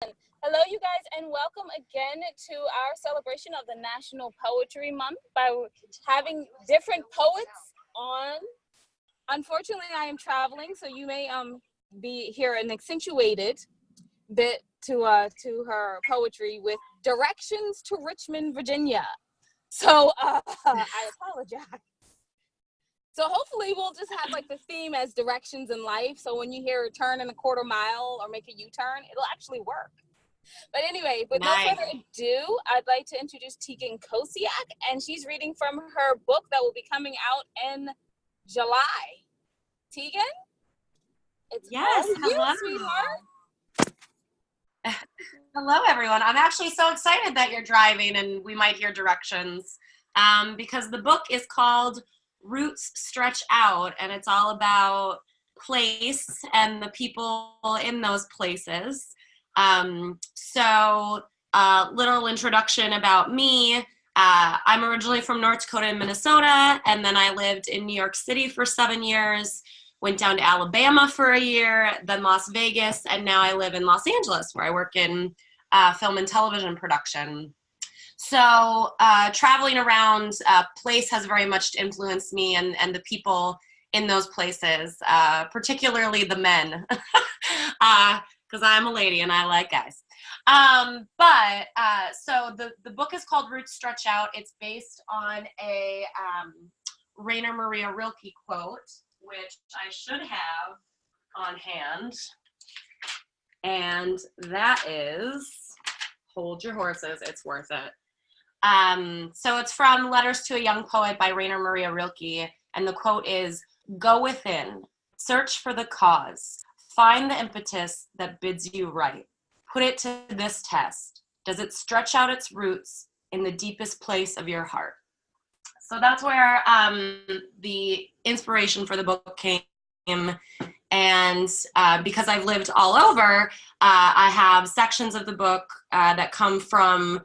Hello, you guys, and welcome again to our celebration of the National Poetry Month by having different poets on. Unfortunately, I am traveling, so you may be hear an accentuated bit to her poetry with directions to Richmond, Virginia. So I apologize. So hopefully we'll just have like the theme as directions in life. So when you hear turn in a quarter mile or make a U-turn, it'll actually work. But anyway, with no further ado, I'd like to introduce Tiegen Kosiak, and she's reading from her book that will be coming out in July. Tiegen, it's all you, sweetheart. Hello, everyone. I'm actually so excited that you're driving and we might hear directions because the book is called Roots Stretch Out, and it's all about place and the people in those places. Little introduction about me. I'm originally from North Dakota and Minnesota, and then I lived in New York City for 7 years, went down to Alabama for a year, then Las Vegas, and now I live in Los Angeles where I work in film and television production. So traveling around place has very much influenced me and the people in those places, particularly the men, because I'm a lady and I like guys. So the book is called Roots Stretch Out. It's based on a Rainer Maria Rilke quote, which I should have on hand. And that is, hold your horses, it's worth it. So it's from Letters to a Young Poet by Rainer Maria Rilke, and the quote is, "Go within, search for the cause, find the impetus that bids you write. Put it to this test. Does it stretch out its roots in the deepest place of your heart?" So that's where the inspiration for the book came. And because I've lived all over, I have sections of the book that come from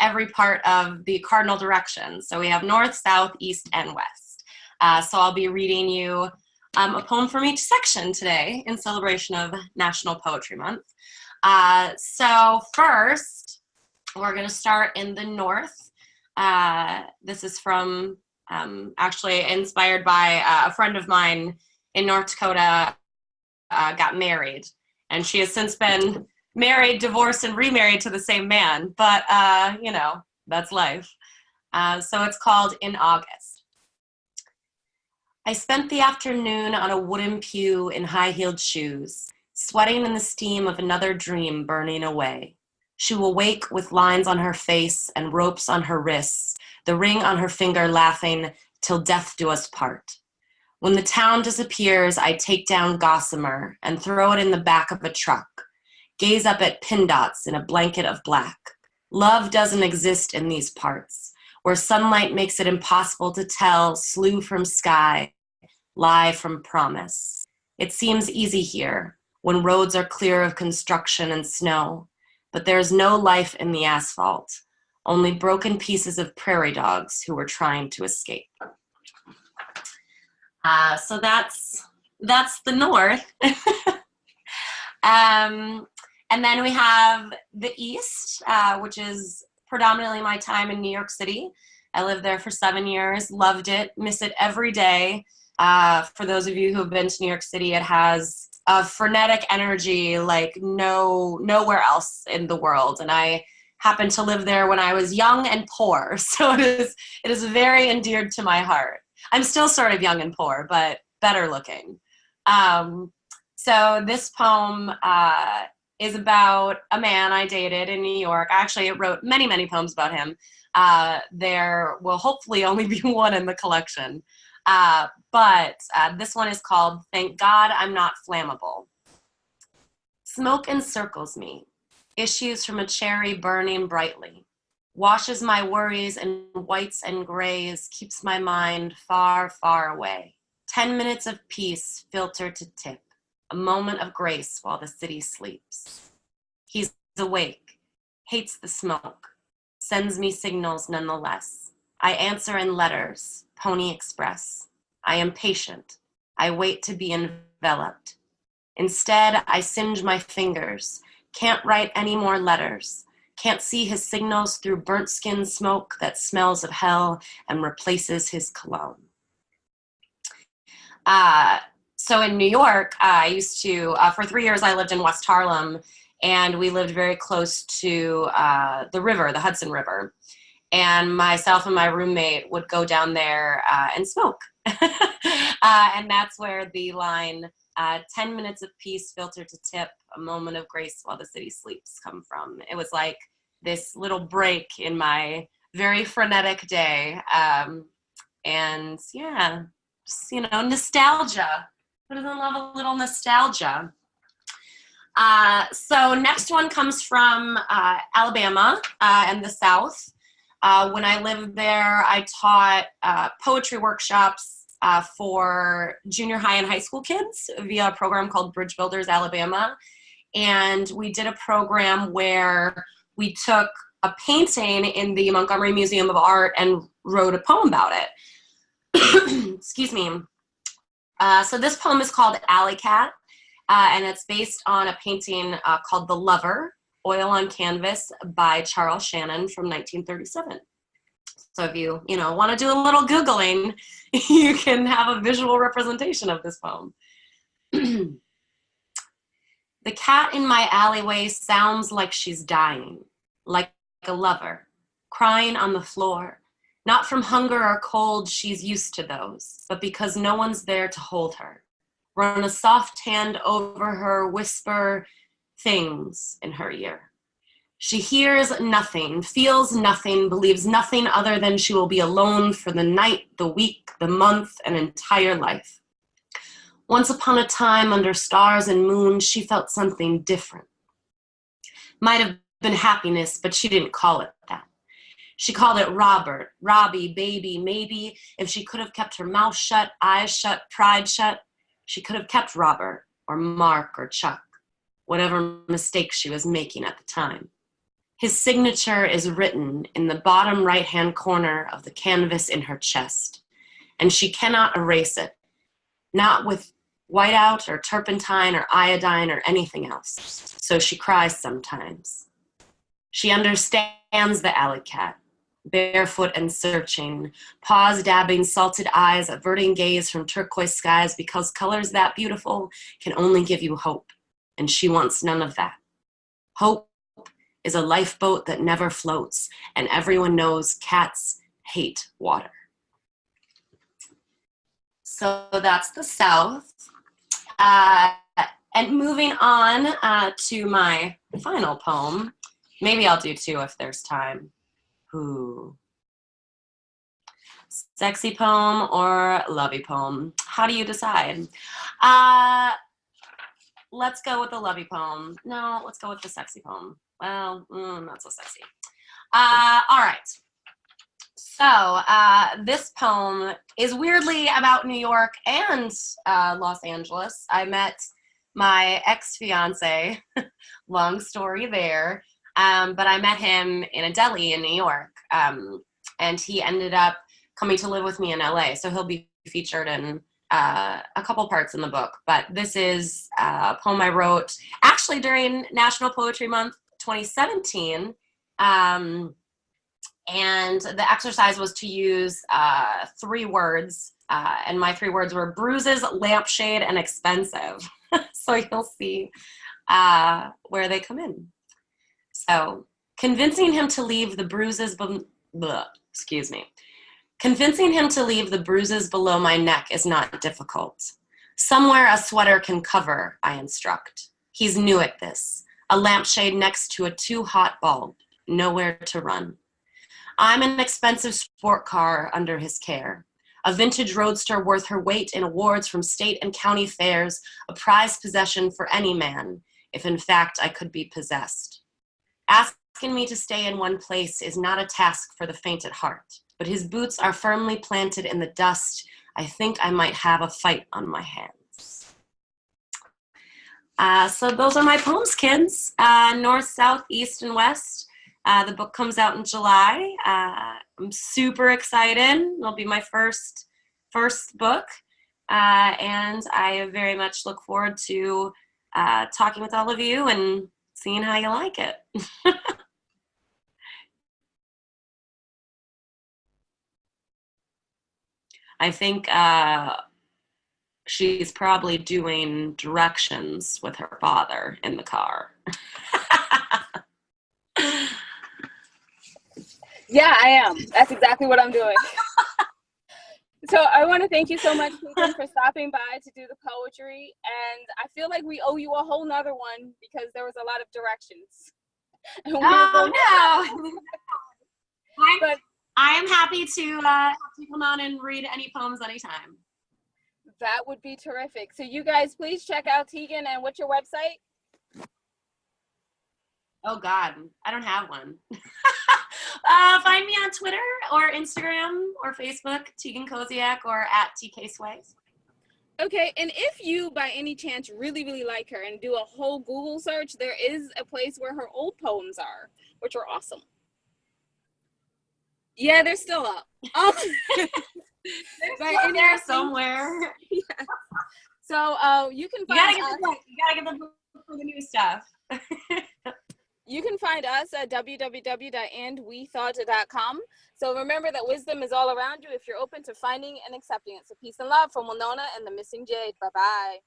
every part of the cardinal directions. So we have north, south, east, and west. So I'll be reading you a poem from each section today in celebration of National Poetry Month. So first, we're going to start in the north. This is from, actually inspired by a friend of mine in North Dakota, got married. And she has since been married, divorced, and remarried to the same man. But, that's life. So it's called In August. I spent the afternoon on a wooden pew in high-heeled shoes, sweating in the steam of another dream burning away. She will wake with lines on her face and ropes on her wrists, the ring on her finger laughing, till death do us part. When the town disappears, I take down gossamer and throw it in the back of a truck, gaze up at pin dots in a blanket of black. Love doesn't exist in these parts, where sunlight makes it impossible to tell slough from sky, lie from promise. It seems easy here, when roads are clear of construction and snow, but there is no life in the asphalt, only broken pieces of prairie dogs who were trying to escape. So that's the north. And then we have the east, which is predominantly my time in New York City. I lived there for 7 years, loved it, miss it every day. For those of you who have been to New York City, it has a frenetic energy like nowhere else in the world. And I happened to live there when I was young and poor, so it is very endeared to my heart. I'm still sort of young and poor, but better looking. So this poem is about a man I dated in New York. I actually wrote many, many poems about him. There will hopefully only be one in the collection. But this one is called Thank God I'm Not Flammable. Smoke encircles me, issues from a cherry burning brightly, washes my worries in whites and grays, keeps my mind far, far away. 10 minutes of peace filter to tip, a moment of grace while the city sleeps. He's awake, hates the smoke, sends me signals nonetheless. I answer in letters, Pony Express. I am patient. I wait to be enveloped. Instead, I singe my fingers, Can't write any more letters. Can't see his signals through burnt skin smoke that smells of hell and replaces his cologne. So in New York, I used to, for 3 years, I lived in West Harlem, and we lived very close to the river, the Hudson River. And myself and my roommate would go down there and smoke. And that's where the line, 10 minutes of peace filtered to tip, a moment of grace while the city sleeps come from. It was like this little break in my very frenetic day. And yeah, just, nostalgia. Who doesn't love a little nostalgia? So next one comes from Alabama and the South. When I lived there, I taught poetry workshops for junior high and high school kids via a program called Bridge Builders Alabama. And we did a program where we took a painting in the Montgomery Museum of Art and wrote a poem about it. Excuse me. So this poem is called Alley Cat, and it's based on a painting called The Lover, oil on canvas by Charles Shannon from 1937. So if you want to do a little Googling, you can have a visual representation of this poem. The cat in my alleyway sounds like she's dying, like a lover, crying on the floor. Not from hunger or cold, she's used to those, but because no one's there to hold her. Run a soft hand over her, whisper things in her ear. She hears nothing, feels nothing, believes nothing other than she will be alone for the night, the week, the month, and entire life. Once upon a time, under stars and moon, she felt something different. Might have been happiness, but she didn't call it that. She called it Robert, Robbie, baby, maybe. If she could have kept her mouth shut, eyes shut, pride shut, she could have kept Robert or Mark or Chuck, whatever mistake she was making at the time. His signature is written in the bottom right-hand corner of the canvas in her chest, and she cannot erase it, not with whiteout or turpentine or iodine or anything else. So she cries sometimes. She understands the alley cat, barefoot and searching, paws dabbing salted eyes, averting gaze from turquoise skies because colors that beautiful can only give you hope, and she wants none of that. Hope is a lifeboat that never floats, and everyone knows cats hate water. So that's the South. And moving on to my final poem. Maybe I'll do two if there's time. Ooh. Sexy poem or lovey poem? How do you decide? Let's go with the lovey poem. No, let's go with the sexy poem. Well, not so sexy. All right. So this poem is weirdly about New York and Los Angeles. I met my ex-fiance, long story there, but I met him in a deli in New York, and he ended up coming to live with me in LA, so he'll be featured in a couple parts in the book. But this is a poem I wrote actually during National Poetry Month 2017, and the exercise was to use 3 words, and my 3 words were bruises, lampshade, and expensive. So you'll see where they come in. So, convincing him to leave the bruises, Convincing him to leave the bruises below my neck is not difficult. Somewhere a sweater can cover, I instruct. He's new at this. A lampshade next to a too hot bulb, nowhere to run. I'm an expensive sport car under his care. A vintage roadster worth her weight in awards from state and county fairs, a prized possession for any man, if in fact I could be possessed. Asking me to stay in one place is not a task for the faint at heart, but his boots are firmly planted in the dust. I think I might have a fight on my hands. So those are my poems, kids. North, south, east, and west. The book comes out in July. I'm super excited. It'll be my first book. And I very much look forward to talking with all of you and seeing how you like it. I think she's probably doing directions with her father in the car. Yeah, I am. That's exactly what I'm doing. So I want to thank you so much, Tiegen, for stopping by to do the poetry. And I feel like we owe you a whole nother one because there was a lot of directions. And we were going no. But I am happy to come on and read any poems anytime. that would be terrific. So you guys, please check out Tiegen. And what's your website? Oh, God. I don't have one. Find me on Twitter or Instagram or Facebook, Tiegen Kosiak, or at TK Sways. Okay, and if you, by any chance, really, really like her and do a whole Google search, there is a place where her old poems are, which are awesome. Yeah, they're still up. They're still there somewhere. Yeah. So you can find us. You gotta get the book for the new stuff. You can find us at www.andwethought.com. So remember that wisdom is all around you if you're open to finding and accepting it. So peace and love from Winona and the Missing Jade. Bye-bye.